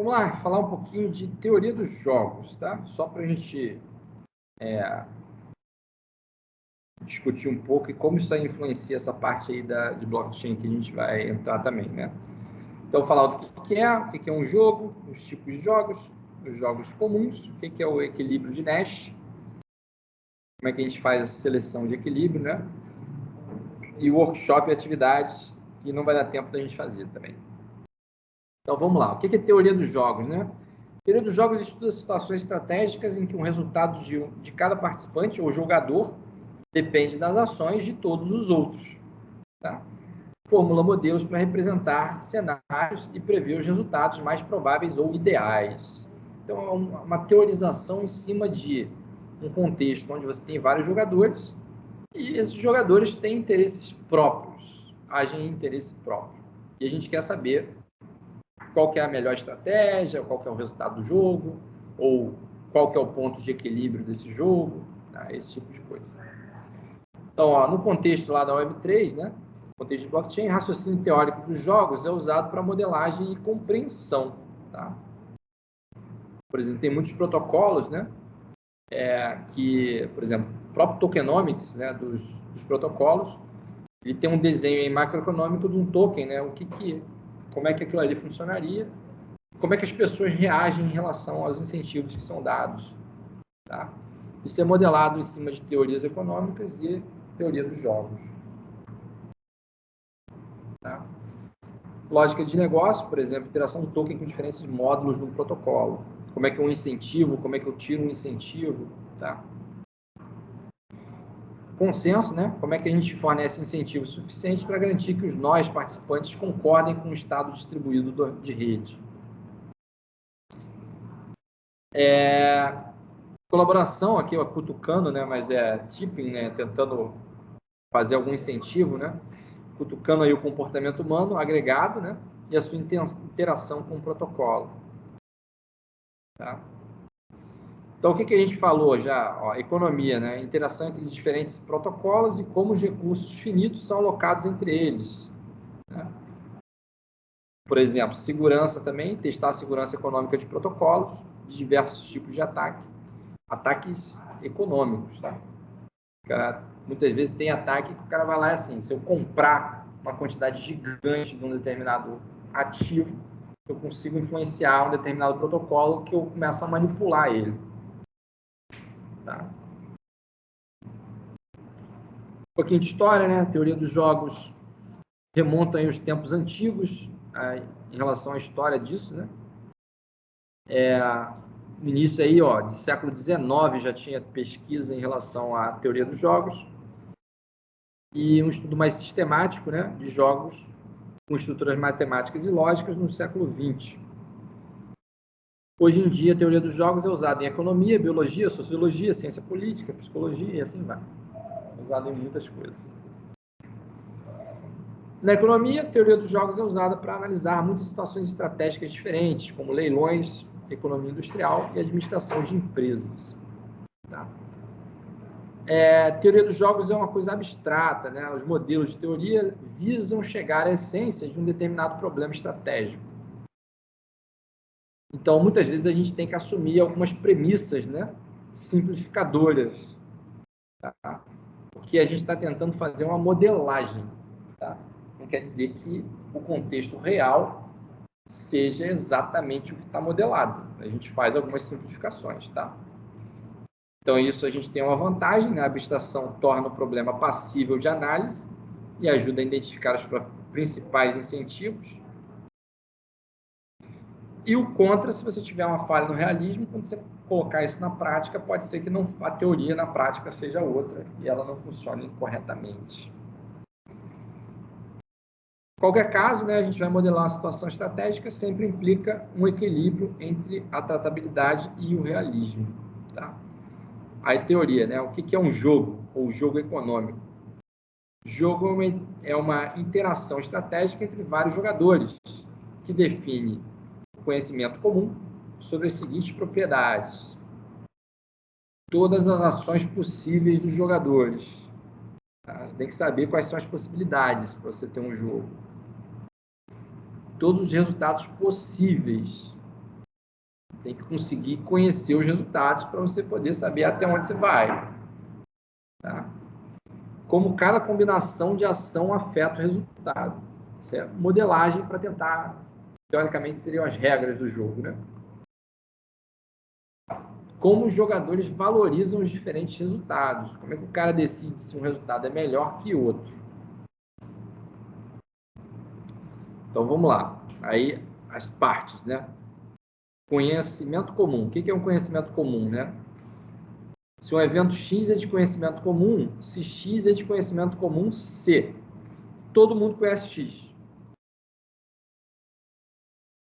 Vamos lá, falar um pouquinho de teoria dos jogos, tá? Só para a gente discutir um pouco e como isso aí influencia essa parte aí de blockchain que a gente vai entrar também, né? Então, falar do que é, o que é um jogo, os tipos de jogos, os jogos comuns, o que é o equilíbrio de Nash, como é que a gente faz a seleção de equilíbrio, né? E o workshop e atividades que não vai dar tempo da gente fazer também. Então, vamos lá. O que é teoria dos jogos, né? A teoria dos jogos estuda situações estratégicas em que o resultado de cada participante ou jogador depende das ações de todos os outros. Tá? Formula modelos para representar cenários e prever os resultados mais prováveis ou ideais. Então, é uma teorização em cima de um contexto onde você tem vários jogadores e esses jogadores têm interesses próprios, agem em interesse próprio. E a gente quer saber qual que é a melhor estratégia, qual que é o resultado do jogo, ou qual que é o ponto de equilíbrio desse jogo, tá? Esse tipo de coisa. Então, ó, no contexto lá da Web3, né, contexto de blockchain, raciocínio teórico dos jogos é usado para modelagem e compreensão. Tá? Por exemplo, tem muitos protocolos, né, que, por exemplo, o próprio tokenomics, né, dos protocolos, ele tem um desenho macroeconômico de um token, né, como é que aquilo ali funcionaria, como é que as pessoas reagem em relação aos incentivos que são dados. Tá? Isso é modelado em cima de teorias econômicas e teoria dos jogos. Tá? Lógica de negócio, por exemplo, interação do token com diferentes módulos no protocolo. Como é que é um incentivo, como é que eu tiro um incentivo. Tá? Consenso, né? Como é que a gente fornece incentivos suficientes para garantir que os nós participantes concordem com o estado distribuído de rede. Colaboração aqui, ó, cutucando, né? Mas é tipping, né? Tentando fazer algum incentivo, né? Cutucando aí o comportamento humano agregado, né? E a sua interação com o protocolo. Tá? Então, o que a gente falou já? Ó, economia, né? Interação entre diferentes protocolos e como os recursos finitos são alocados entre eles. Né? Por exemplo, segurança também, testar a segurança econômica de protocolos, de diversos tipos de ataque. Ataques econômicos, tá? Cara, muitas vezes tem ataque que o cara vai lá assim, se eu comprar uma quantidade gigante de um determinado ativo, eu consigo influenciar um determinado protocolo que eu começo a manipular ele. Tá? Um pouquinho de história, né? A teoria dos jogos remonta aí os tempos antigos em relação à história disso, né? No início aí, ó, de século XIX já tinha pesquisa em relação à teoria dos jogos e um estudo mais sistemático, né, de jogos com estruturas matemáticas e lógicas no século XX. Hoje em dia, a teoria dos jogos é usada em economia, biologia, sociologia, ciência política, psicologia e assim vai. É usada em muitas coisas. Na economia, a teoria dos jogos é usada para analisar muitas situações estratégicas diferentes, como leilões, economia industrial e administração de empresas. Tá? A teoria dos jogos é uma coisa abstrata, né? Os modelos de teoria visam chegar à essência de um determinado problema estratégico. Então, muitas vezes a gente tem que assumir algumas premissas, né, simplificadoras, tá? Porque a gente está tentando fazer uma modelagem. Tá? Não quer dizer que o contexto real seja exatamente o que está modelado. A gente faz algumas simplificações. Tá? Então, isso a gente tem uma vantagem, né? A abstração torna o problema passível de análise e ajuda a identificar os principais incentivos. E o contra, se você tiver uma falha no realismo, quando você colocar isso na prática, pode ser que a teoria na prática seja outra e ela não funcione corretamente. Em qualquer caso, né, a gente vai modelar uma situação estratégica, sempre implica um equilíbrio entre a tratabilidade e o realismo. Tá? Aí, teoria, né? O que é um jogo, ou jogo econômico? Jogo é uma interação estratégica entre vários jogadores, que define o conhecimento comum sobre as seguintes propriedades. Todas as ações possíveis dos jogadores. Tá? Você tem que saber quais são as possibilidades para você ter um jogo. Todos os resultados possíveis. tem que conseguir conhecer os resultados para você poder saber até onde você vai. Tá? Como cada combinação de ação afeta o resultado. Isso é modelagem para tentar, teoricamente, seriam as regras do jogo, né? Como os jogadores valorizam os diferentes resultados. Como é que o cara decide se um resultado é melhor que outro? Então, vamos lá. Aí, as partes, né? Conhecimento comum. O que é um conhecimento comum, né? Se um evento X é de conhecimento comum, se X é de conhecimento comum, C. Todo mundo conhece X.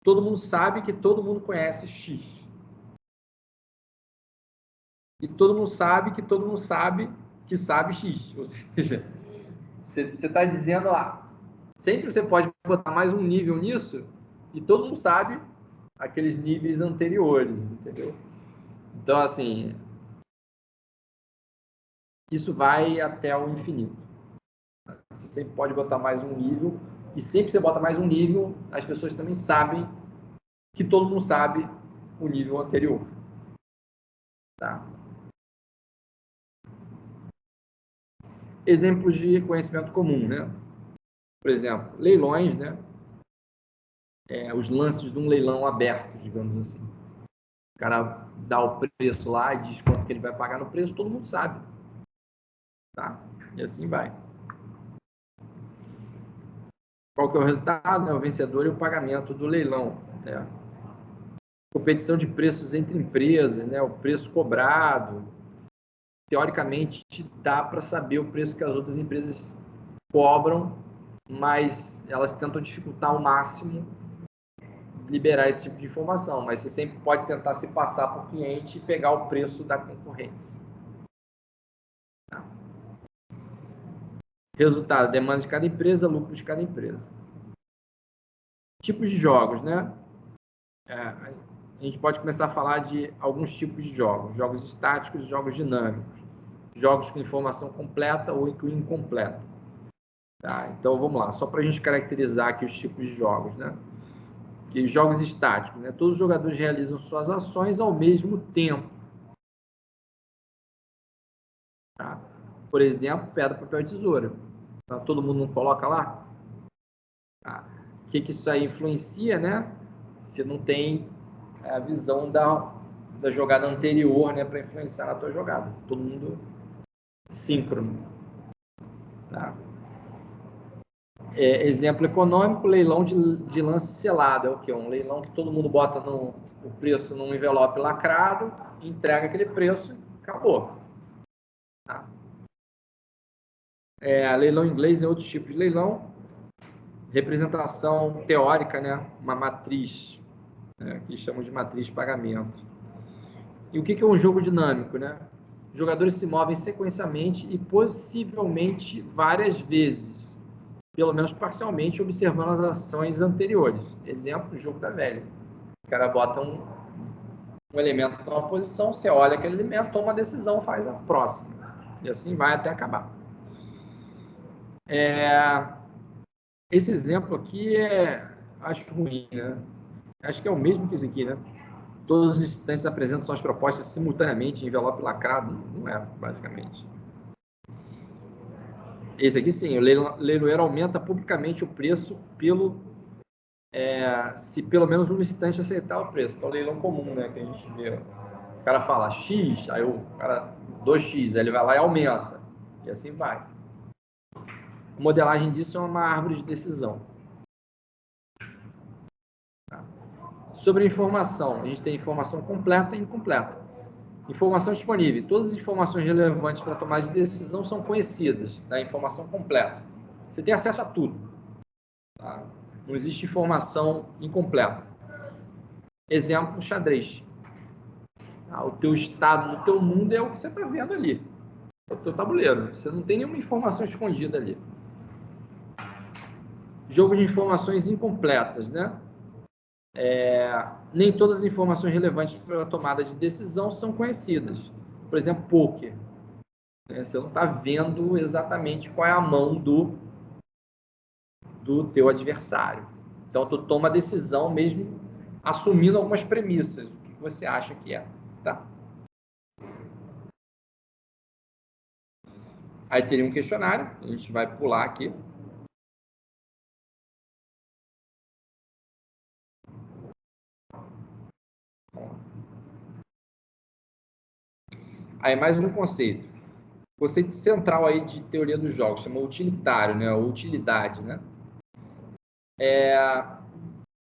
Todo mundo sabe que todo mundo conhece X. E todo mundo sabe que todo mundo sabe que sabe X. Ou seja, você está dizendo lá, sempre você pode botar mais um nível nisso e todo mundo sabe aqueles níveis anteriores, entendeu? Então, assim, isso vai até o infinito. Você sempre pode botar mais um nível e sempre que você bota mais um nível, as pessoas também sabem que todo mundo sabe o nível anterior. Tá? Exemplos de conhecimento comum, né? Por exemplo, leilões, né? Os lances de um leilão aberto, digamos assim. O cara dá o preço lá e diz quanto que ele vai pagar no preço, todo mundo sabe. Tá? E assim vai. Qual que é o resultado? É o vencedor e o pagamento do leilão. Né? Competição de preços entre empresas, né? O preço cobrado. Teoricamente, dá para saber o preço que as outras empresas cobram, mas elas tentam dificultar ao máximo liberar esse tipo de informação, mas você sempre pode tentar se passar por cliente e pegar o preço da concorrência. Tá? Resultado, demanda de cada empresa, lucro de cada empresa. Tipos de jogos, né? A gente pode começar a falar de alguns tipos de jogos. Jogos estáticos e jogos dinâmicos. Jogos com informação completa ou incompleta. Tá? Então, vamos lá. Só para a gente caracterizar aqui os tipos de jogos, né? Que jogos estáticos, né? Todos os jogadores realizam suas ações ao mesmo tempo. Tá? Por exemplo, pedra, papel e tesoura. Tá? Todo mundo não coloca lá? Tá? O que isso aí influencia, né? Você não tem a visão da jogada anterior, né, para influenciar na tua jogada. Todo mundo síncrono. Tá? Exemplo econômico, leilão de lance selado. É o quê? Um leilão que todo mundo bota o preço num envelope lacrado, entrega aquele preço e acabou. Tá? Leilão inglês é outro tipo de leilão. Representação teórica, né? Uma matriz, né? Que chamamos de matriz de pagamento. E o que é um jogo dinâmico, né? Os jogadores se movem sequencialmente e possivelmente várias vezes, pelo menos parcialmente, observando as ações anteriores. Exemplo, o jogo da velha. O cara bota um elemento numa posição, você olha aquele elemento, toma uma decisão, faz a próxima. E assim vai até acabar. Esse exemplo aqui acho ruim, né? Acho que é o mesmo que esse aqui, né? Todos os licitantes apresentam suas propostas simultaneamente em envelope lacrado. Não é, basicamente. Esse aqui sim, o leiloeiro aumenta publicamente o preço se pelo menos um licitante aceitar o preço. Então, o leilão comum, né, que a gente vê. O cara fala X, aí o cara 2X, aí ele vai lá e aumenta. E assim vai. A modelagem disso é uma árvore de decisão. Tá? Sobre informação, a gente tem informação completa e incompleta. Informação disponível. Todas as informações relevantes para a tomada de decisão são conhecidas, da informação completa. Você tem acesso a tudo. Tá? Não existe informação incompleta. Exemplo, xadrez. O teu estado do teu mundo é o que você está vendo ali. É o teu tabuleiro. Você não tem nenhuma informação escondida ali. Jogo de informações incompletas, né? Nem todas as informações relevantes para a tomada de decisão são conhecidas. Por exemplo, pôquer. Você não está vendo exatamente qual é a mão do teu adversário. Então, tu toma a decisão mesmo assumindo algumas premissas. que você acha que é, tá? Aí teria um questionário, a gente vai pular aqui. Aí mais um conceito. Conceito central aí de teoria dos jogos, chama utilitário, né? Ou utilidade, né?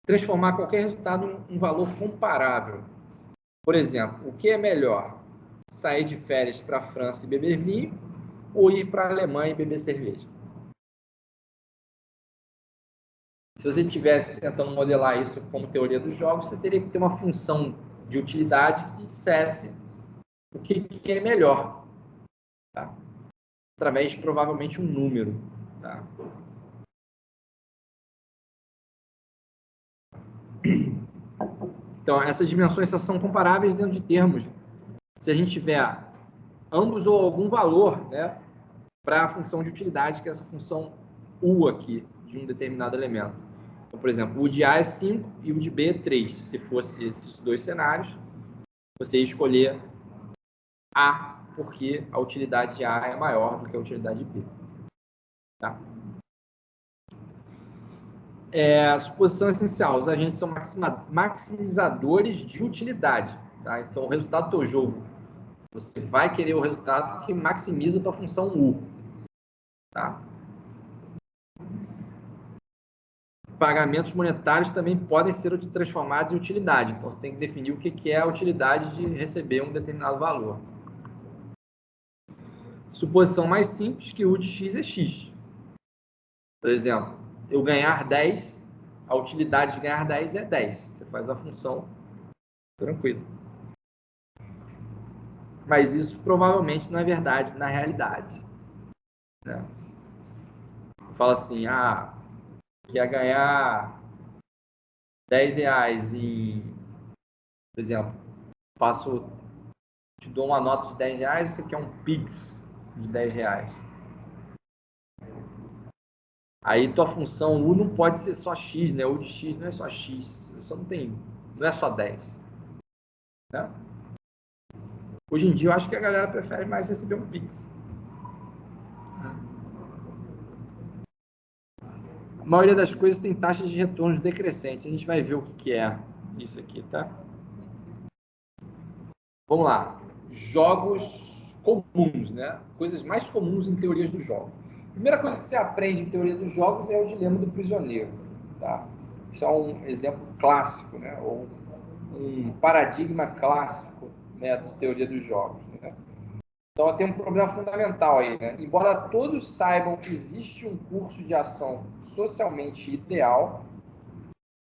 Transformar qualquer resultado em um valor comparável. Por exemplo, o que é melhor? Sair de férias para a França e beber vinho ou ir para a Alemanha e beber cerveja? Se você estivesse tentando modelar isso como teoria dos jogos, você teria que ter uma função de utilidade que dissesse o que é melhor, tá? Através de provavelmente um número, tá? Então, essas dimensões só são comparáveis dentro de termos se a gente tiver ambos ou algum valor, né, para a função de utilidade, que é essa função U aqui, de um determinado elemento. Então, por exemplo, o de A é 5 e o de B é 3. Se fosse esses dois cenários, você ia escolher A, porque a utilidade de A é maior do que a utilidade de B. Tá? Suposição essencial. Os agentes são maximizadores de utilidade. Tá? Então, o resultado do teu jogo, você vai querer o resultado que maximiza a tua função U. Tá? Pagamentos monetários também podem ser transformados em utilidade. Então, você tem que definir o que é a utilidade de receber um determinado valor. Suposição mais simples, que U de x é x. Por exemplo, eu ganhar 10, a utilidade de ganhar 10 é 10. Você faz a função tranquilo. Mas isso provavelmente não é verdade na realidade. Né? Fala assim, quer ganhar 10 reais em, por exemplo, te dou uma nota de 10 reais, você quer um Pix de 10 reais. Aí tua função U não pode ser só X, né? U de X não é só X, não é só 10. Né? Hoje em dia eu acho que a galera prefere mais receber um Pix. A maioria das coisas tem taxas de retorno decrescentes. A gente vai ver o que é isso aqui, tá? Vamos lá. Jogos comuns, né? Coisas mais comuns em teorias dos jogos. A primeira coisa que você aprende em teoria dos jogos é o dilema do prisioneiro, tá? Isso é um exemplo clássico, né? Ou um paradigma clássico, né, de teoria dos jogos, né? Então, tem um problema fundamental aí, né? Embora todos saibam que existe um curso de ação socialmente ideal,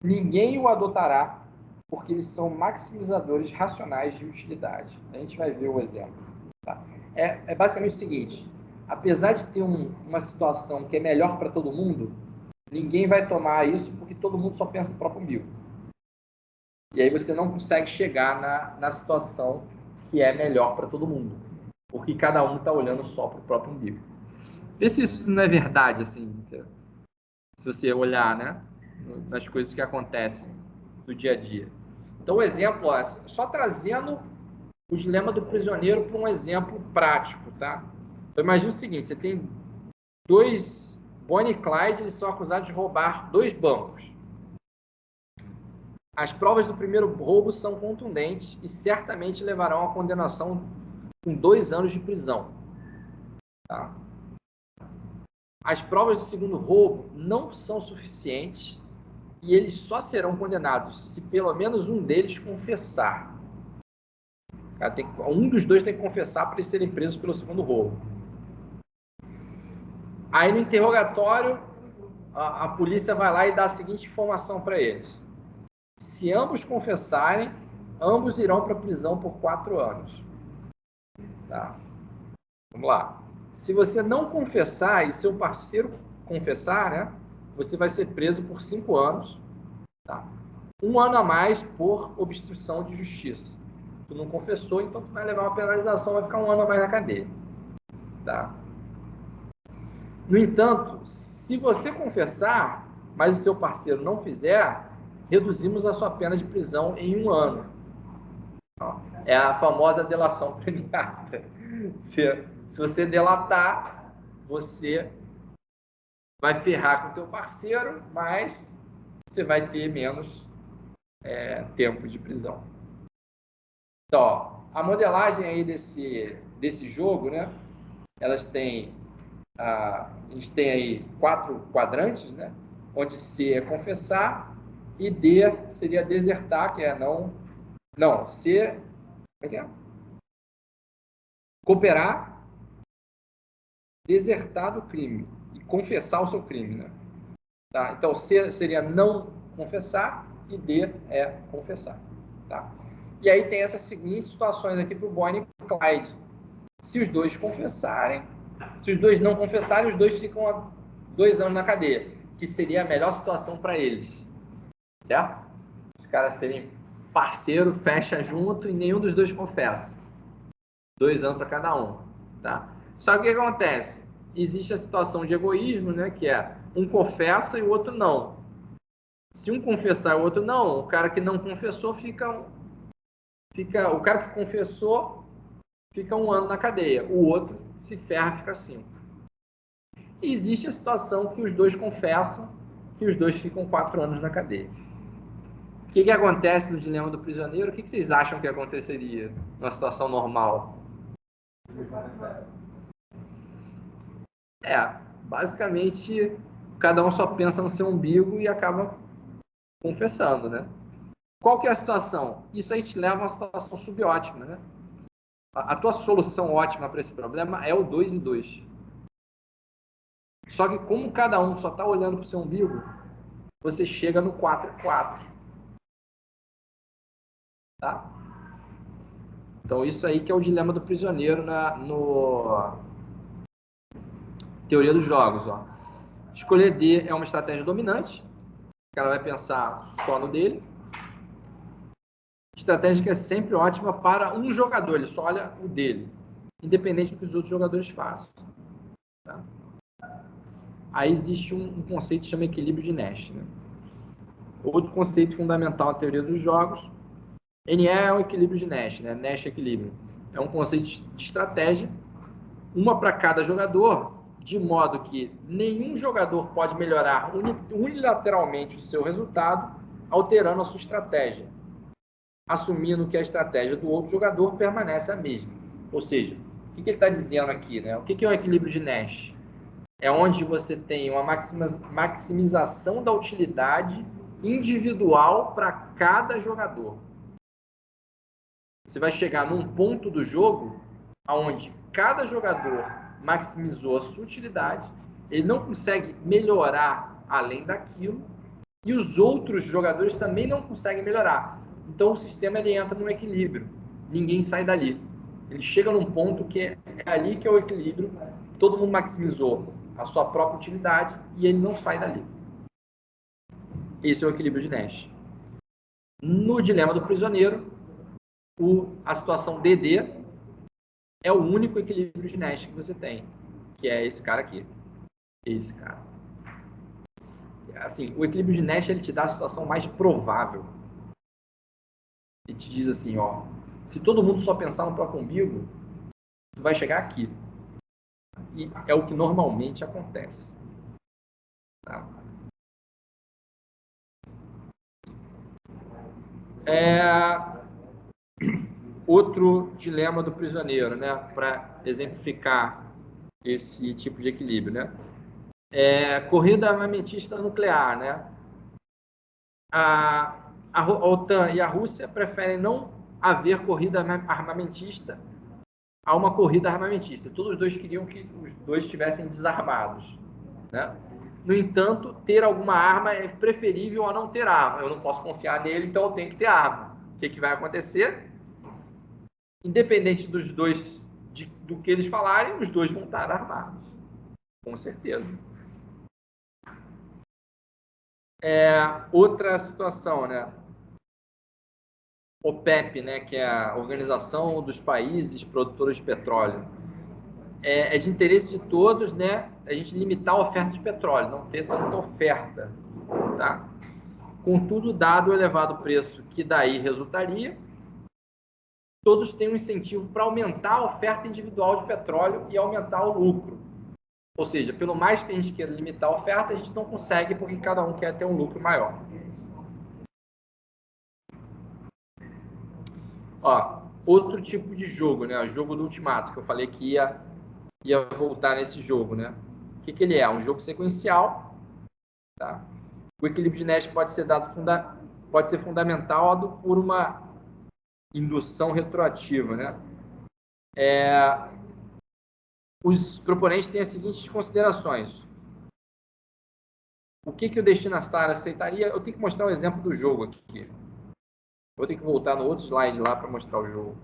ninguém o adotará porque eles são maximizadores racionais de utilidade. A gente vai ver o exemplo. Tá? É basicamente o seguinte: apesar de ter uma situação que é melhor para todo mundo, ninguém vai tomar isso porque todo mundo só pensa no próprio umbigo. E aí você não consegue chegar na situação que é melhor para todo mundo, porque cada um está olhando só para o próprio umbigo. Vê se isso não é verdade, assim, se você olhar, né, nas coisas que acontecem no dia a dia. Então, o exemplo, ó, só trazendo o dilema do prisioneiro para um exemplo prático, tá? Então, imagina o seguinte: você tem dois Bonnie e Clyde, eles são acusados de roubar 2 bancos. As provas do primeiro roubo são contundentes e certamente levarão à condenação com 2 anos de prisão. Tá? As provas do segundo roubo não são suficientes e eles só serão condenados se pelo menos um deles confessar. Um dos dois tem que confessar para eles serem presos pelo segundo roubo. Aí no interrogatório, a polícia vai lá e dá a seguinte informação para eles: se ambos confessarem, ambos irão para a prisão por 4 anos. Tá? Vamos lá. Se você não confessar e seu parceiro confessar, né, você vai ser preso por 5 anos. Tá? 1 ano a mais por obstrução de justiça. Tu não confessou, então tu vai levar uma penalização, vai ficar 1 ano a mais na cadeia. Tá? No entanto, se você confessar, mas o seu parceiro não fizer, reduzimos a sua pena de prisão em 1 ano. É a famosa delação premiada. Se você delatar, você vai ferrar com o teu parceiro, mas você vai ter menos tempo de prisão. Então, ó, a modelagem aí desse jogo, né? Elas têm a gente tem aí 4 quadrantes, né? Onde C é confessar e D seria desertar, que é não, C como é que é? Cooperar, desertar do crime e confessar o seu crime, né? Tá? Então C seria não confessar e D é confessar, tá? E aí tem essas seguintes situações aqui para o Bonnie e Clyde. Se os dois confessarem, se os dois não confessarem, os dois ficam 2 anos na cadeia, que seria a melhor situação para eles, certo? Os caras serem parceiro, fecha junto e nenhum dos dois confessa. 2 anos para cada um, tá? Só que o que acontece? Existe a situação de egoísmo, né? Que é um confessa e o outro não. Se um confessar e o outro não, o cara que não confessou o cara que confessou fica 1 ano na cadeia, o outro se ferra, fica 5. E existe a situação que os dois confessam, que os dois ficam 4 anos na cadeia. O que acontece no dilema do prisioneiro? O que vocês acham que aconteceria numa situação normal? Basicamente, cada um só pensa no seu umbigo e acaba confessando, né? Qual que é a situação? Isso aí te leva a uma situação subótima, né? A tua solução ótima para esse problema é o 2 e 2. Só que como cada um só está olhando para o seu umbigo, você chega no 4 e 4. Tá? Então isso aí que é o dilema do prisioneiro no teoria dos jogos. Ó. Escolher D é uma estratégia dominante. O cara vai pensar só no dele. Estratégia que é sempre ótima para um jogador. Ele só olha o dele. Independente do que os outros jogadores façam. Tá? Aí existe um conceito que chama equilíbrio de Nash. Né? Outro conceito fundamental na teoria dos jogos. NE é o equilíbrio de Nash. Né? Nash é equilíbrio. É um conceito de estratégia. Uma para cada jogador, de modo que nenhum jogador pode melhorar unilateralmente o seu resultado, alterando a sua estratégia, assumindo que a estratégia do outro jogador permanece a mesma. Ou seja, o que ele está dizendo aqui? Né? O que é o equilíbrio de Nash? É onde você tem uma maximização da utilidade individual para cada jogador. Você vai chegar num ponto do jogo onde cada jogador maximizou a sua utilidade, ele não consegue melhorar além daquilo, e os outros jogadores também não conseguem melhorar. Então o sistema ele entra num equilíbrio, ninguém sai dali. Ele chega num ponto que é ali que é o equilíbrio, todo mundo maximizou a sua própria utilidade e ele não sai dali. Esse é o equilíbrio de Nash. No dilema do prisioneiro, a situação DD é o único equilíbrio de Nash que você tem, que é esse cara aqui. Esse cara. Assim, o equilíbrio de Nash ele te dá a situação mais provável. Ele te diz assim, ó, se todo mundo só pensar no próprio umbigo, tu vai chegar aqui. E é o que normalmente acontece. Tá? Outro dilema do prisioneiro, né, para exemplificar esse tipo de equilíbrio, né? Corrida armamentista nuclear, né? A OTAN e a Rússia preferem não haver corrida armamentista a uma corrida armamentista. Todos os dois queriam que os dois estivessem desarmados, né? No entanto, ter alguma arma é preferível a não ter arma. Eu não posso confiar nele, então eu tenho que ter arma. O que vai acontecer? Independente dos dois, do que eles falarem, os dois vão estar armados. Com certeza. Outra situação, né? OPEP, né? Que é a Organização dos Países Produtores de Petróleo. É de interesse de todos, né? A gente limitar a oferta de petróleo, não ter tanta oferta, tá? Contudo, dado o elevado preço que daí resultaria, todos têm um incentivo para aumentar a oferta individual de petróleo e aumentar o lucro. Ou seja, pelo mais que a gente queira limitar a oferta, a gente não consegue porque cada um quer ter um lucro maior. Ó, outro tipo de jogo, né? O jogo do ultimato, que eu falei que ia voltar nesse jogo, né? O que ele é? Um jogo sequencial, tá? O equilíbrio de Nash pode ser fundamentado por uma indução retroativa, né? Os proponentes têm as seguintes considerações. O que o destinatário aceitaria? Eu tenho que mostrar um exemplo do jogo aqui. Vou ter que voltar no outro slide lá para mostrar o jogo.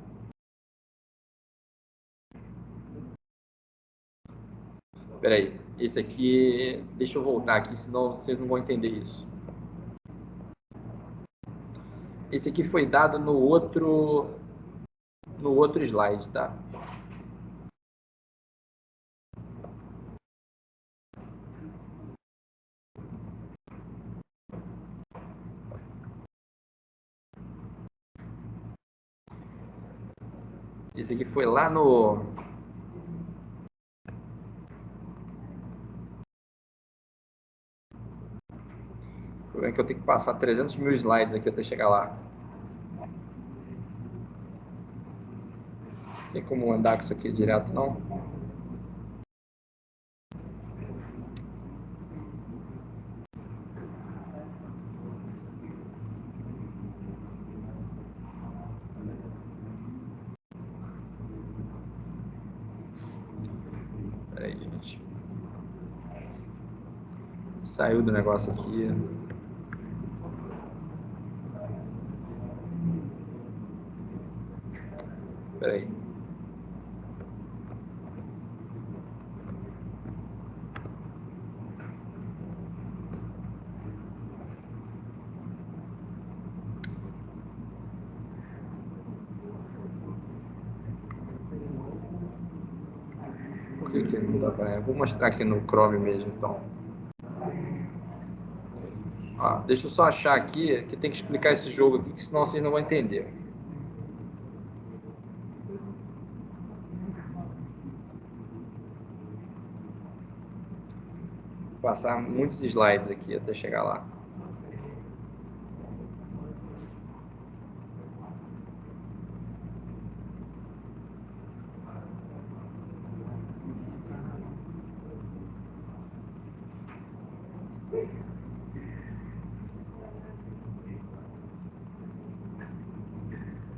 Espera aí. Esse aqui... Deixa eu voltar aqui, senão vocês não vão entender isso. Esse aqui foi dado no outro slide, tá? Esse aqui foi lá no... O problema é que eu tenho que passar 300 mil slides aqui até chegar lá. Tem como andar com isso aqui direto, não? Espera aí, gente. Saiu do negócio aqui. Espera aí. Por que não dá para... Vou mostrar aqui no Chrome mesmo, então. Ó, deixa eu só achar aqui, que tem que explicar esse jogo aqui, que senão vocês não vão entender. Vou passar muitos slides aqui até chegar lá.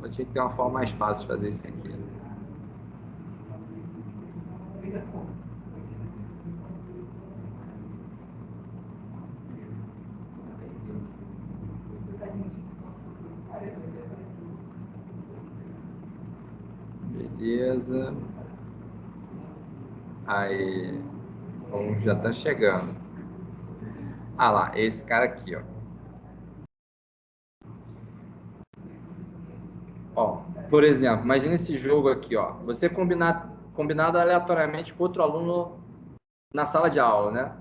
Eu tinha que ter uma forma mais fácil de fazer isso aqui. Beleza. Aí, bom, já está chegando. Ah lá, esse cara aqui, ó. Ó, por exemplo, imagina esse jogo aqui, ó. Você combinado aleatoriamente com outro aluno na sala de aula, né?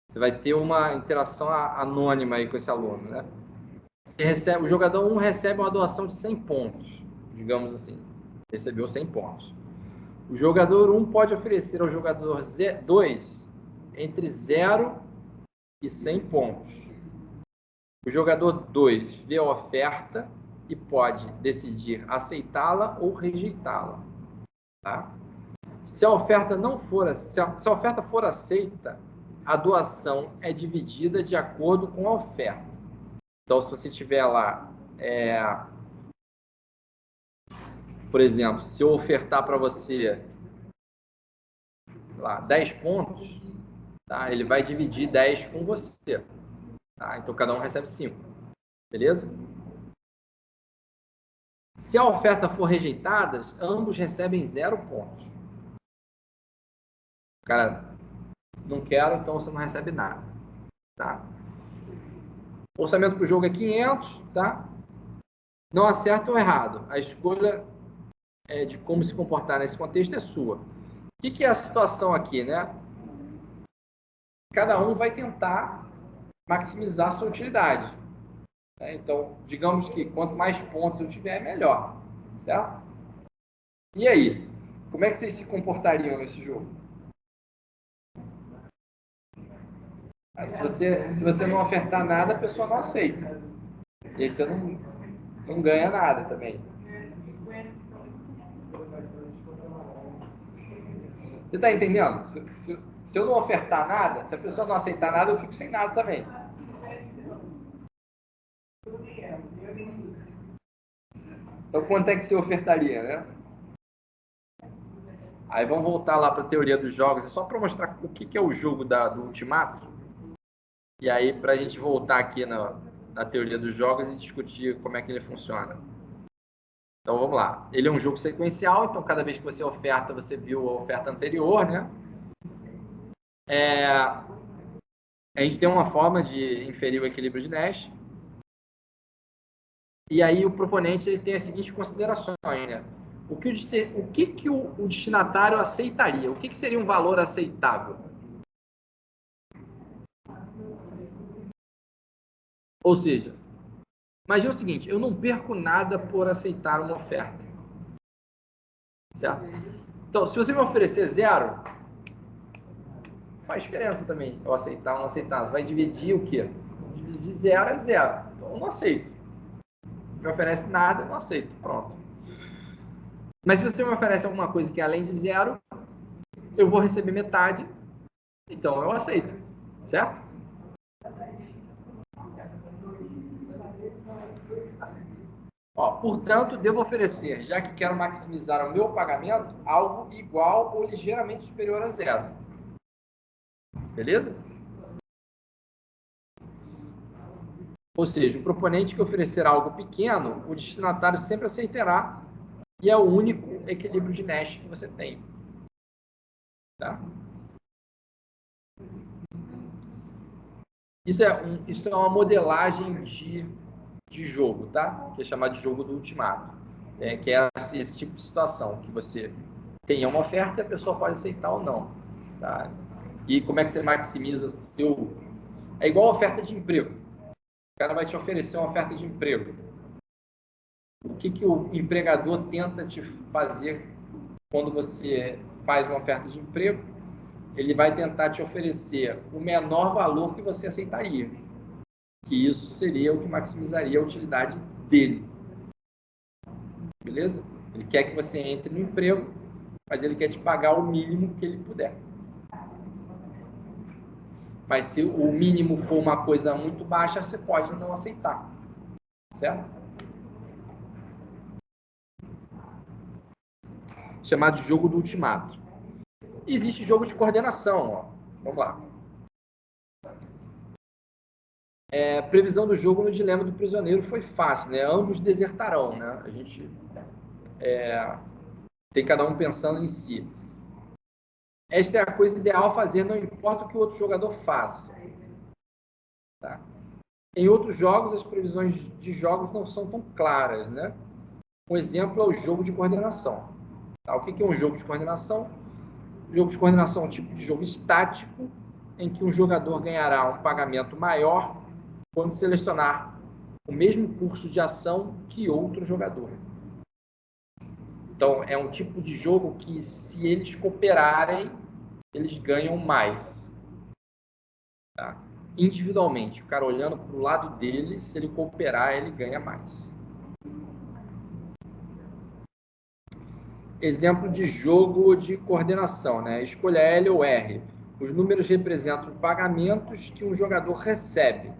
Você vai ter uma interação anônima aí com esse aluno, né? O jogador 1 recebe uma doação de 100 pontos, digamos assim. Recebeu 100 pontos. O jogador 1 pode oferecer ao jogador 2 entre 0 e 100 pontos. O jogador 2 vê a oferta e pode decidir aceitá-la ou rejeitá-la. Tá? Se a oferta for aceita, a doação é dividida de acordo com a oferta. Então, se você tiver lá, por exemplo, se eu ofertar para você lá, 10 pontos, tá? Ele vai dividir 10 com você. Tá? Então, cada um recebe 5. Beleza? Se a oferta for rejeitada, ambos recebem 0 pontos. Cara, não quero, então você não recebe nada. Tá? O orçamento para o jogo é 500, tá? Não acerta ou errado. A escolha de como se comportar nesse contexto é sua. O que é a situação aqui, né? Cada um vai tentar maximizar a sua utilidade. Então, digamos que quanto mais pontos eu tiver, melhor. certo? E aí? Como é que vocês se comportariam nesse jogo? Se você não ofertar nada, a pessoa não aceita. E aí você não ganha nada também. Você está entendendo? Se eu não ofertar nada, se a pessoa não aceitar nada, eu fico sem nada também. Então, quanto é que você ofertaria, né? Aí vamos voltar lá para a teoria dos jogos, é só para mostrar o que é o jogo do Ultimato. E aí, para a gente voltar aqui na teoria dos jogos e discutir como é que ele funciona. Então, vamos lá. Ele é um jogo sequencial, então cada vez que você oferta, você viu a oferta anterior, né? A gente tem uma forma de inferir o equilíbrio de Nash. E aí o proponente ele tem as seguintes considerações, né? O que o destinatário aceitaria? O que seria um valor aceitável? Ou seja, imagina o seguinte, eu não perco nada por aceitar uma oferta. Certo? Então, se você me oferecer 0, faz diferença também eu aceitar ou não aceitar. Você vai dividir o quê? Dividir 0 é 0. Então, eu não aceito. Me oferece nada, eu não aceito. Pronto. Mas se você me oferece alguma coisa que é além de 0, eu vou receber metade. Então, eu aceito. Certo? Portanto, devo oferecer, já que quero maximizar o meu pagamento, algo igual ou ligeiramente superior a 0. Beleza? Ou seja, o proponente que oferecer algo pequeno, o destinatário sempre aceitará e é o único equilíbrio de Nash que você tem. Tá? Isso é uma modelagem de jogo, tá? Que é chamado de jogo do ultimato. Que é esse tipo de situação, que você tem uma oferta e a pessoa pode aceitar ou não. Tá? E como é que você maximiza seu... É igual a oferta de emprego. O cara vai te oferecer uma oferta de emprego. O que o empregador tenta te fazer quando você faz uma oferta de emprego? Ele vai tentar te oferecer o menor valor que você aceitaria. Que isso seria o que maximizaria a utilidade dele. Beleza? Ele quer que você entre no emprego, mas ele quer te pagar o mínimo que ele puder. Mas se o mínimo for uma coisa muito baixa, você pode não aceitar. Certo? Chamado de jogo do ultimato. Existe jogo de coordenação. Ó. Vamos lá. Previsão do jogo no dilema do prisioneiro foi fácil, né? Ambos desertarão, né? A gente tem cada um pensando em si. Esta é a coisa ideal a fazer, não importa o que o outro jogador faça. Tá? Em outros jogos, as previsões de jogos não são tão claras, né? Um exemplo é o jogo de coordenação. Tá? O que é um jogo de coordenação? O jogo de coordenação é um tipo de jogo estático em que um jogador ganhará um pagamento maior quando selecionar o mesmo curso de ação que outro jogador. Então, é um tipo de jogo que, se eles cooperarem, eles ganham mais. Tá? Individualmente, o cara olhando para o lado dele, se ele cooperar, ele ganha mais. Exemplo de jogo de coordenação, né? Escolha L ou R. Os números representam pagamentos que um jogador recebe.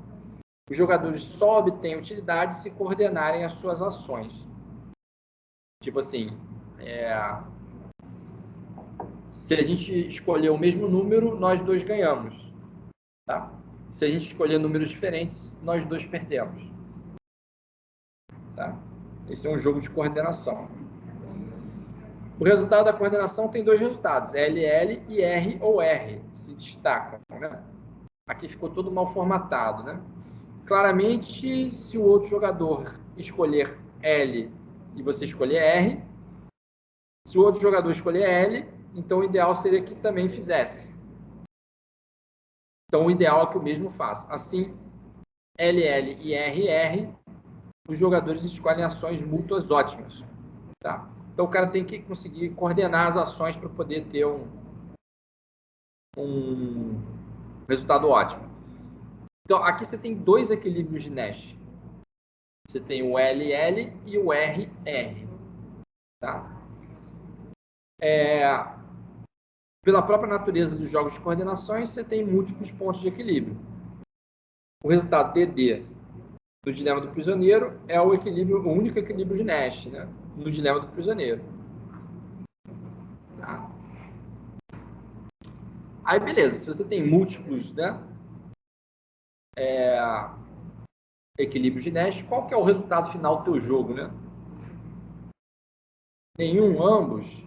Os jogadores só obtêm utilidade se coordenarem as suas ações. Tipo assim, se a gente escolher o mesmo número, nós dois ganhamos. Tá? Se a gente escolher números diferentes, nós dois perdemos. Tá? Esse é um jogo de coordenação. O resultado da coordenação tem dois resultados, LL e R ou R, se destacam. Né? Aqui ficou tudo mal formatado. Né? Claramente, se o outro jogador escolher L e você escolher R, se o outro jogador escolher L, então o ideal seria que também fizesse. Então, o ideal é que o mesmo faça. Assim, LL e RR, os jogadores escolhem ações mútuas ótimas. Tá? Então, o cara tem que conseguir coordenar as ações para poder ter um resultado ótimo. Então, aqui você tem dois equilíbrios de Nash. Você tem o LL e o RR. Tá? Pela própria natureza dos jogos de coordenações, você tem múltiplos pontos de equilíbrio. O resultado DD do dilema do prisioneiro é o único equilíbrio de Nash, né? No dilema do prisioneiro. Tá? Aí, beleza, se você tem múltiplos, né? Equilíbrios de Nash, qual que é o resultado final do teu jogo, né? Nenhum, ambos.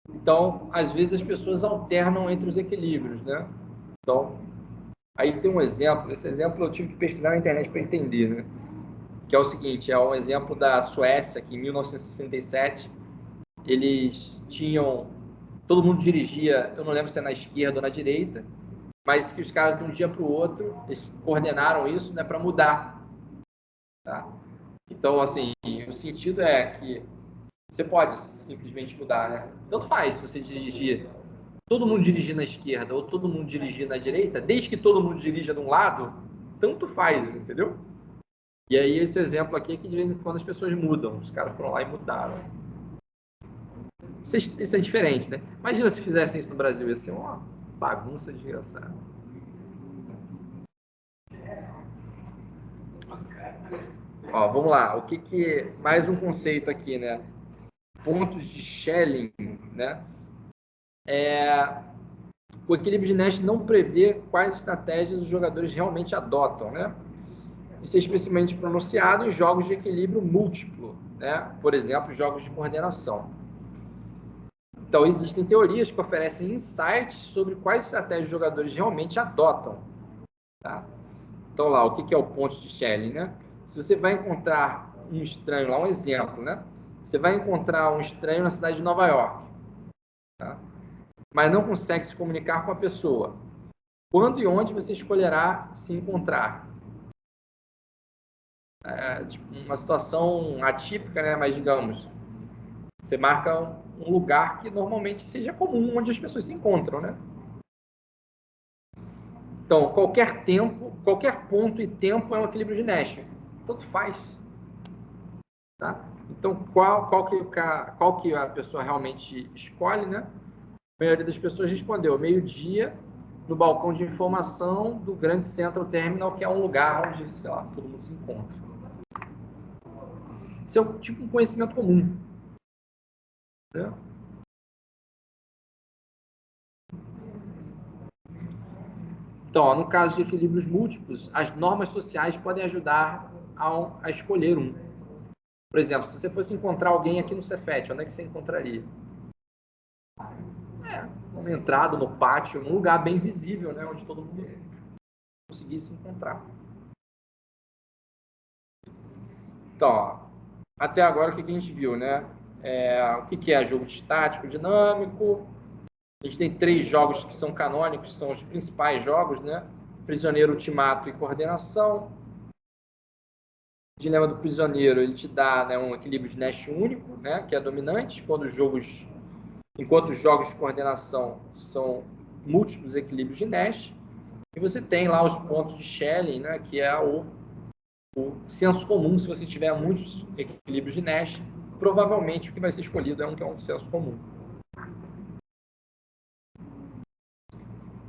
Então, às vezes as pessoas alternam entre os equilíbrios, né? Então, aí tem um exemplo. Esse exemplo eu tive que pesquisar na internet para entender, né? Que é o seguinte, é um exemplo da Suécia, que em 1967 eles tinham, todo mundo dirigia, eu não lembro se é na esquerda ou na direita, mas que os caras de um dia para o outro, eles coordenaram isso, né, para mudar. Tá? Então, assim, o sentido é que você pode simplesmente mudar, né? Tanto faz se você dirigir, todo mundo dirigir na esquerda ou todo mundo dirigir na direita, desde que todo mundo dirija de um lado, tanto faz, entendeu? E aí esse exemplo aqui é que de vez em quando as pessoas mudam, os caras foram lá e mudaram. Isso é diferente, né? Imagina se fizessem isso no Brasil, ia ser uma bagunça desgraçada. Ó, vamos lá, mais um conceito aqui, né? Pontos de Schelling, né? O equilíbrio de Nash não prevê quais estratégias os jogadores realmente adotam, né? Isso é especialmente pronunciado em jogos de equilíbrio múltiplo, né? Por exemplo, jogos de coordenação. Então, existem teorias que oferecem insights sobre quais estratégias os jogadores realmente adotam. Tá? Então, lá, o que é o ponto de Schelling, né? Se você vai encontrar um estranho, lá um exemplo, né? Você vai encontrar um estranho na cidade de Nova York, tá? Mas não consegue se comunicar com a pessoa. Quando e onde você escolherá se encontrar? Tipo, uma situação atípica, né? Mas, digamos, você marca um lugar que normalmente seja comum, onde as pessoas se encontram, né? Então, qualquer ponto e tempo é um equilíbrio de Nash. Tanto faz. Tá? Então, qual que a pessoa realmente escolhe, né? A maioria das pessoas respondeu meio-dia no balcão de informação do Grande Central Terminal, que é um lugar onde, sei lá, todo mundo se encontra. Isso é tipo um conhecimento comum. Né? Então, ó, no caso de equilíbrios múltiplos, as normas sociais podem ajudar a escolher um. Por exemplo, se você fosse encontrar alguém aqui no Cefet, onde é que você encontraria? Uma entrada no pátio, um lugar bem visível, né, onde todo mundo conseguisse se encontrar. Então, ó, até agora o que a gente viu, né? O que é jogo estático, dinâmico. A gente tem 3 jogos que são canônicos, são os principais jogos, né? Prisioneiro, Ultimato e Coordenação. O dilema do prisioneiro, ele te dá, né, um equilíbrio de Nash único, né, que é dominante, enquanto os jogos de coordenação são múltiplos equilíbrios de Nash. E você tem lá os pontos de Schelling, né, que é o senso comum. Se você tiver muitos equilíbrios de Nash, provavelmente o que vai ser escolhido que é um senso comum.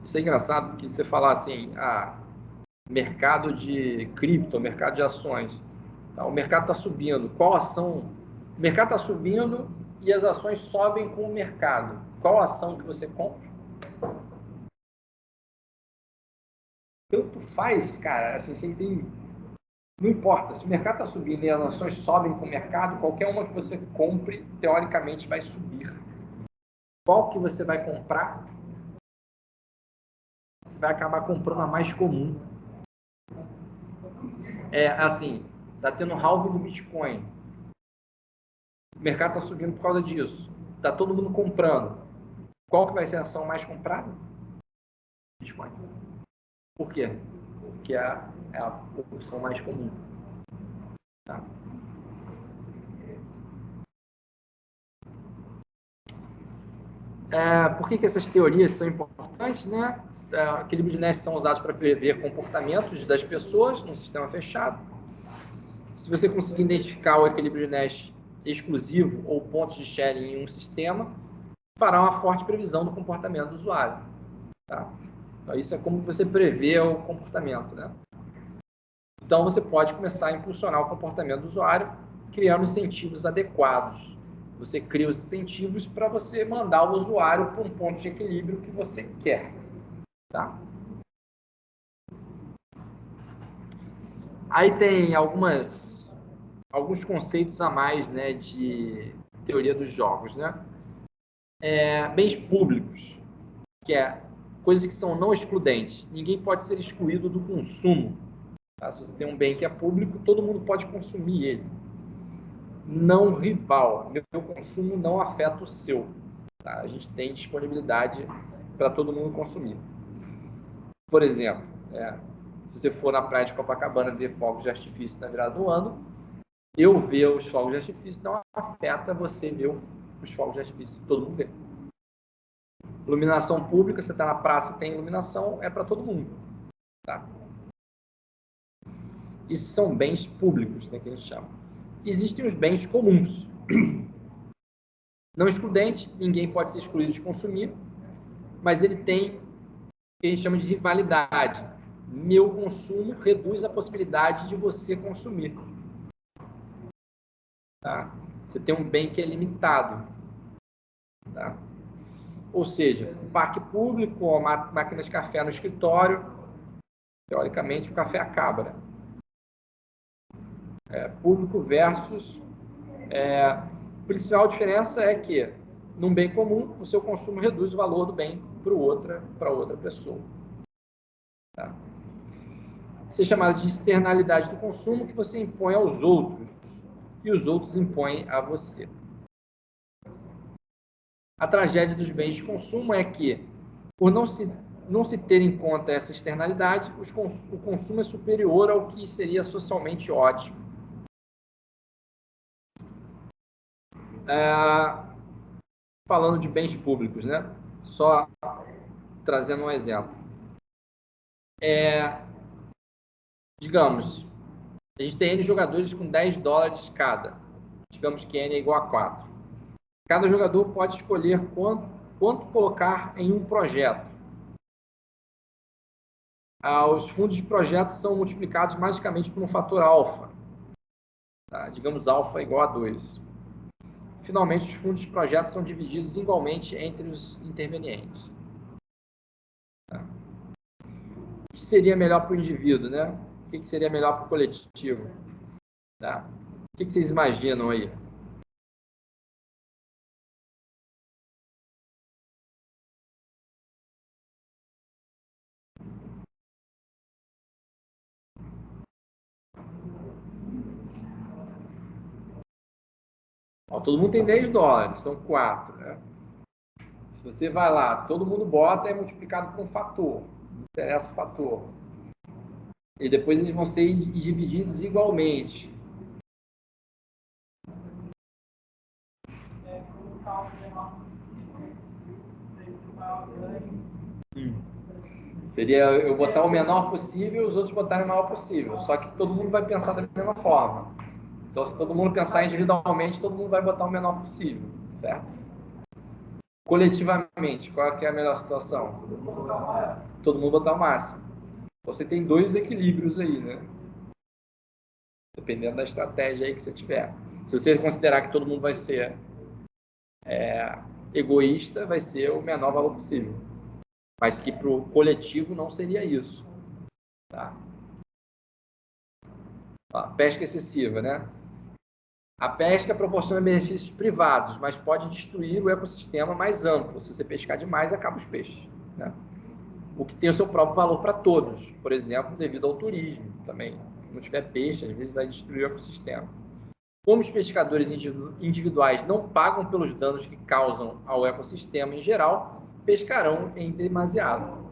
Isso é engraçado, porque você falar assim, mercado de cripto, mercado de ações, tá, o mercado está subindo, qual ação? O mercado está subindo e as ações sobem com o mercado. Qual ação que você compra? Tanto faz, cara, assim, você tem. Não importa, se o mercado está subindo e as ações sobem com o mercado, qualquer uma que você compre, teoricamente, vai subir. Qual que você vai comprar? Você vai acabar comprando a mais comum. É assim, está tendo halving do Bitcoin. O mercado está subindo por causa disso. Está todo mundo comprando. Qual que vai ser a ação mais comprada? Bitcoin. Por quê? Porque é a opção mais comum. Tá? Por que essas teorias são importantes, né? Equilíbrios de Nash são usados para prever comportamentos das pessoas no sistema fechado. Se você conseguir identificar o equilíbrio de Nash exclusivo ou pontos de sharing em um sistema, fará uma forte previsão do comportamento do usuário. Tá? Então, isso é como você prevê o comportamento, né? Então, você pode começar a impulsionar o comportamento do usuário criando incentivos adequados. Você cria os incentivos para você mandar o usuário para um ponto de equilíbrio que você quer. Tá? Aí tem alguns conceitos a mais, né, de teoria dos jogos, né? Bens públicos, que é coisas que são não excludentes. Ninguém pode ser excluído do consumo. Tá? Se você tem um bem que é público, todo mundo pode consumir ele. Não rival. Meu consumo não afeta o seu. Tá? A gente tem disponibilidade para todo mundo consumir. Por exemplo, se você for na praia de Copacabana ver fogos de artifício na virada do ano, eu ver os fogos de artifício não afeta você ver os fogos de artifício. Todo mundo vê. Iluminação pública, você está na praça, tem iluminação, é para todo mundo. Tá? Isso são bens públicos, né, que a gente chama. Existem os bens comuns. Não excludente, ninguém pode ser excluído de consumir, mas ele tem o que a gente chama de rivalidade. Meu consumo reduz a possibilidade de você consumir. Tá? Você tem um bem que é limitado. Tá? Ou seja, um parque público, uma máquina de café no escritório, teoricamente o café acaba. Né? Público versus... a principal diferença é que, num bem comum, o seu consumo reduz o valor do bem para outra pessoa. Tá? Isso é chamado de externalidade do consumo, que você impõe aos outros e os outros impõem a você. A tragédia dos bens de consumo é que, por não se ter em conta essa externalidade, o consumo é superior ao que seria socialmente ótimo. Falando de bens públicos, né? Só trazendo um exemplo. Digamos, a gente tem N jogadores com $10 cada. Digamos que N é igual a 4. Cada jogador pode escolher quanto colocar em um projeto. Os fundos de projeto são multiplicados magicamente por um fator alfa. Tá? Digamos, alfa igual a 2. Finalmente, os fundos de projeto são divididos igualmente entre os intervenientes. Tá? O que seria melhor para o indivíduo, né? O que seria melhor para o coletivo? Tá? O que vocês imaginam aí? Todo mundo tem $10, são 4, né? Se você vai lá, todo mundo bota, é multiplicado por um fator. Não interessa o fator. E depois eles vão ser divididos igualmente. Seria eu botar o menor possível e os outros botarem o maior possível. Só que todo mundo vai pensar da mesma forma. Então, se todo mundo pensar individualmente, todo mundo vai botar o menor possível, certo? Coletivamente, qual é a melhor situação? Todo mundo botar o máximo. Você tem dois equilíbrios aí, né? Dependendo da estratégia aí que você tiver. Se você considerar que todo mundo vai ser egoísta, vai ser o menor valor possível. Mas que para o coletivo não seria isso. Tá? Pesca excessiva, né? A pesca proporciona benefícios privados, mas pode destruir o ecossistema mais amplo. Se você pescar demais, acaba os peixes. Né? O que tem o seu próprio valor para todos. Por exemplo, devido ao turismo também. Se não tiver peixe, às vezes vai destruir o ecossistema. Como os pescadores individuais não pagam pelos danos que causam ao ecossistema em geral, pescarão em demasiado.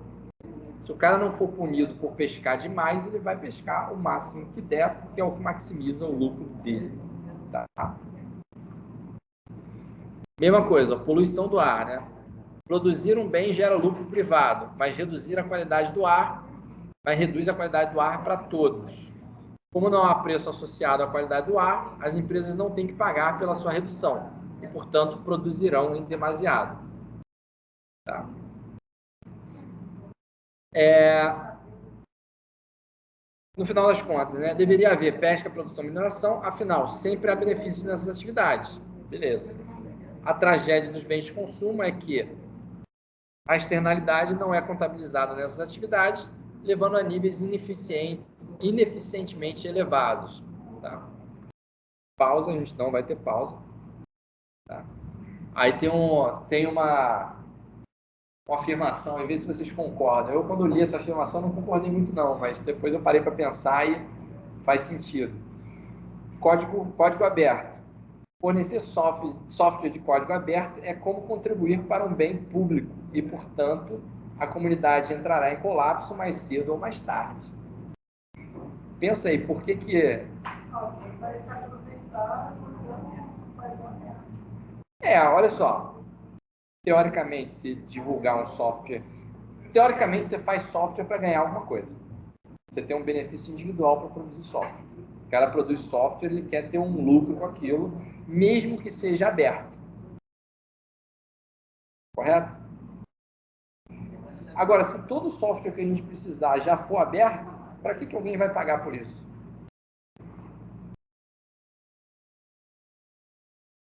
Se o cara não for punido por pescar demais, ele vai pescar o máximo que der, porque é o que maximiza o lucro dele. Tá? Mesma coisa, poluição do ar, né? Produzir um bem gera lucro privado, mas reduzir a qualidade do ar, mas reduz a qualidade do ar para todos. Como não há preço associado à qualidade do ar, as empresas não têm que pagar pela sua redução e, portanto, produzirão em demasiado. Tá? No final das contas, né, deveria haver pesca, produção e mineração, afinal, sempre há benefícios nessas atividades. Beleza. A tragédia dos bens de consumo é que a externalidade não é contabilizada nessas atividades, levando a níveis ineficientemente elevados. Tá? Pausa, a gente não vai ter pausa. Tá? Aí tem uma afirmação, em vez se vocês concordam. Eu, quando li essa afirmação, não concordei muito não, mas depois eu parei para pensar e faz sentido. Código aberto. Fornecer software de código aberto é como contribuir para um bem público e, portanto, a comunidade entrará em colapso mais cedo ou mais tarde. Pensa aí, por que que... olha só. Teoricamente, se divulgar um software... Teoricamente, você faz software para ganhar alguma coisa. Você tem um benefício individual para produzir software. O cara produz software, ele quer ter um lucro com aquilo, mesmo que seja aberto. Correto? Agora, se todo software que a gente precisar já for aberto, para que alguém vai pagar por isso?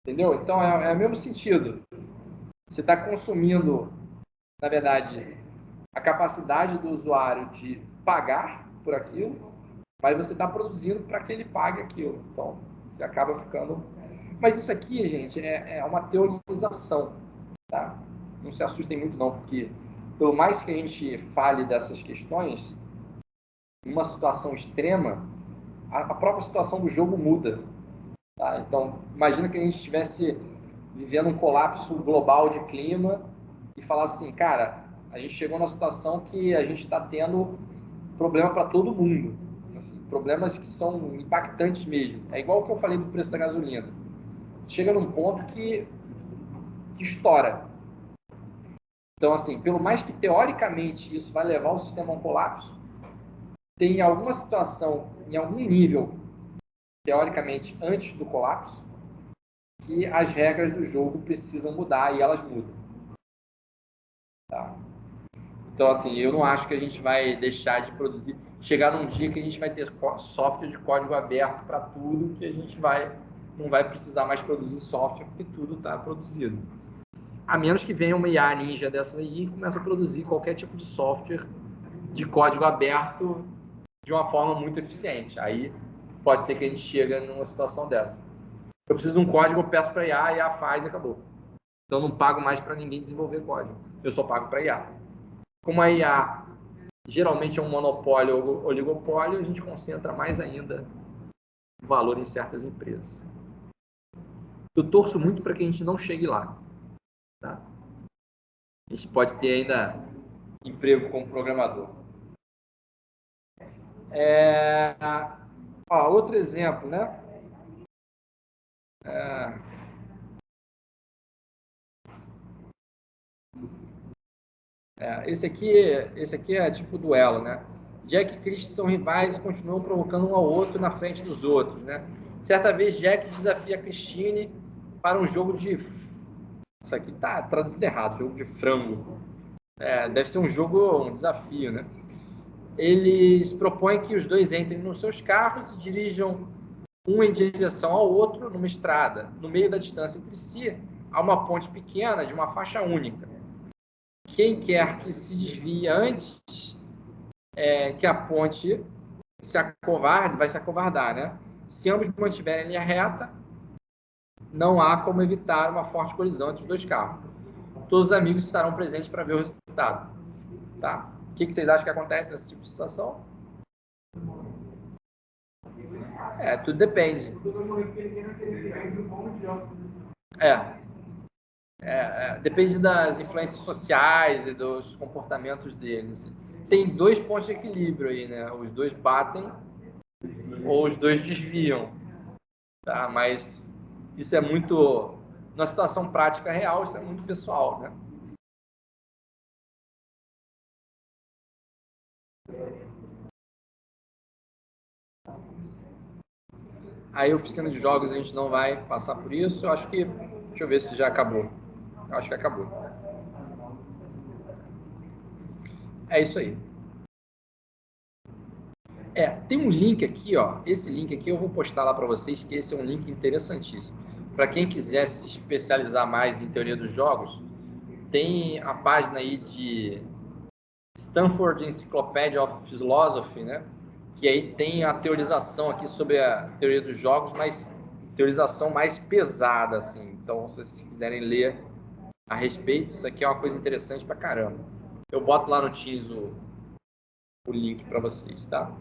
Entendeu? Então, é o mesmo sentido. Você está consumindo, na verdade, a capacidade do usuário de pagar por aquilo, mas você está produzindo para que ele pague aquilo. Então, você acaba ficando... Mas isso aqui, gente, é uma teorização, tá? Não se assustem muito, não, porque pelo mais que a gente fale dessas questões, numa situação extrema, a própria situação do jogo muda. Tá? Então, imagina que a gente estivesse vivendo um colapso global de clima e falasse assim, cara, a gente chegou numa situação que a gente está tendo problema para todo mundo. Assim, problemas que são impactantes mesmo. É igual o que eu falei do preço da gasolina. Chega num ponto que estoura. Então, assim, pelo mais que teoricamente isso vai levar o sistema a um colapso, tem alguma situação, em algum nível, teoricamente, antes do colapso, que as regras do jogo precisam mudar e elas mudam. Tá? Então, assim, eu não acho que a gente vai deixar de produzir, chegar num dia que a gente vai ter software de código aberto para tudo, que a gente não vai precisar mais produzir software, porque tudo está produzido. A menos que venha uma IA ninja dessa aí e comece a produzir qualquer tipo de software de código aberto de uma forma muito eficiente. Aí pode ser que a gente chegue numa situação dessa. Eu preciso de um código, eu peço para a IA faz e acabou. Então eu não pago mais para ninguém desenvolver código. Eu só pago para a IA. Como a IA geralmente é um monopólio ou oligopólio, a gente concentra mais ainda o valor em certas empresas. Eu torço muito para que a gente não chegue lá. Tá? A gente pode ter ainda emprego como programador. Outro exemplo, né? Esse aqui é tipo duelo, né? Jack e Christie são rivais e continuam provocando um ao outro na frente dos outros, né? Certa vez, Jack desafia Christine para um jogo de... Isso aqui tá traduzido errado, jogo de frango. Deve ser um desafio, né? Eles propõem que os dois entrem nos seus carros e dirijam um em direção ao outro numa estrada. No meio da distância entre si, há uma ponte pequena de uma faixa única. Quem quer que se desvie antes que a ponte se acovarde, vai se acovardar, né? Se ambos mantiverem linha reta, não há como evitar uma forte colisão entre os dois carros. Todos os amigos estarão presentes para ver o resultado. Tá? O que vocês acham que acontece nesse tipo de situação? Tudo depende. Depende das influências sociais e dos comportamentos deles. Tem dois pontos de equilíbrio aí, né? Os dois batem ou os dois desviam, tá? Mas isso é muito, na situação prática real, isso é muito pessoal, né? Aí, oficina de jogos, a gente não vai passar por isso. Eu acho que... Deixa eu ver se já acabou. Eu acho que acabou. É isso aí. Tem um link aqui, ó. Esse link aqui eu vou postar lá para vocês, que esse é um link interessantíssimo. Para quem quiser se especializar mais em teoria dos jogos, tem a página aí de Stanford Encyclopedia of Philosophy, né? Que aí tem a teorização aqui sobre a teoria dos jogos, mas teorização mais pesada, assim. Então, se vocês quiserem ler a respeito, isso aqui é uma coisa interessante pra caramba. Eu boto lá no Teams o link para vocês, tá?